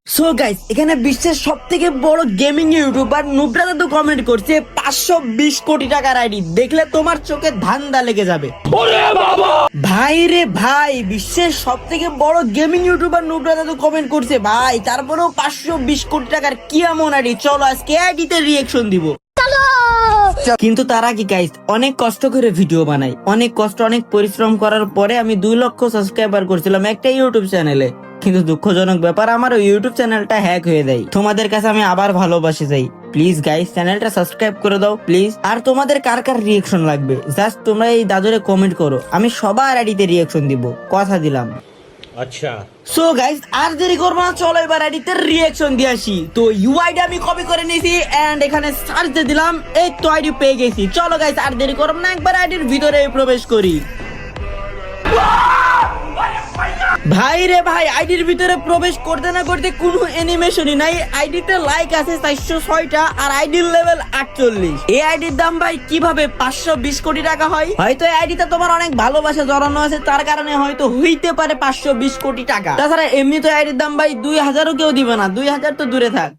So guys, এখানে বিশ্বের সব থেকে বড় গেমিং ইউটিউবার নুব্রাদা তো কমেন্ট করছে 520 কোটি টাকার আইডি দেখলে তোমার চোখে ধান্দা লেগে যাবে। ভাই রে ভাই, বিশ্বের সব থেকে বড় গেমিং ইউটিউবার নুব্রাদা তো কমেন্ট করছে ভাই, তারপরেও 520 কোটি টাকার কি এমন আইডি। চলো আজকে আইডিতে রিয়েকশন দিব। কিন্তু তারা কি গাইস, অনেক কষ্ট করে ভিডিও বানাই, অনেক কষ্ট অনেক পরিশ্রম করার পরে আমি 2 লক্ষ সাবস্ক্রাইবার করছিলাম একটা ইউটিউব চ্যানেলে। কিন্তু দুঃখজনক ব্যাপার, আমার ওই ইউটিউব চ্যানেলটা হ্যাক হয়ে যায়। তোমাদের কাছে আমি আবার ভালোবাসি যাই, প্লিজ গাইস চ্যানেলটা সাবস্ক্রাইব করে দাও প্লিজ। আর তোমাদের কার কার রিয়েকশন লাগবে জাস্ট তোমরা এই দাদুরে কমেন্ট করো, আমি সবার আইডিতে রিয়েকশন দিব, কথা দিলাম। अच्छा সো গাইস, আর দেরি করবো না, চলো এবার আইডিতে রিয়েকশন দিয়ে আসি। তো ইউআইডি আমি কপি করে নিয়েছি এন্ড এখানে সার্চ দিয়ে দিলাম, এই তো আইডি পেয়ে গেছি। চলো গাইস আর দেরি করবো না, একবার আইডির ভিতরে প্রবেশ করি। ভাই রে ভাই, আইডির ভিতরে প্রবেশ করতে না করতে কোনো অ্যানিমেশনই নাই। আইডিতে লাইক আছে 406টা আর আইডির লেভেল 48। এই আইডির দাম ভাই কিভাবে 520 কোটি টাকা হয়? হয়তো এই আইডিতে তোমার অনেক ভালোবাসা জড়ানো আছে, তার কারণে হয়তো হইতে পারে 520 কোটি টাকা। তাছাড়া এমনি তো আইডির দাম ভাই 2000ও কেউ দিবে না, 2000 তো দূরে থাক।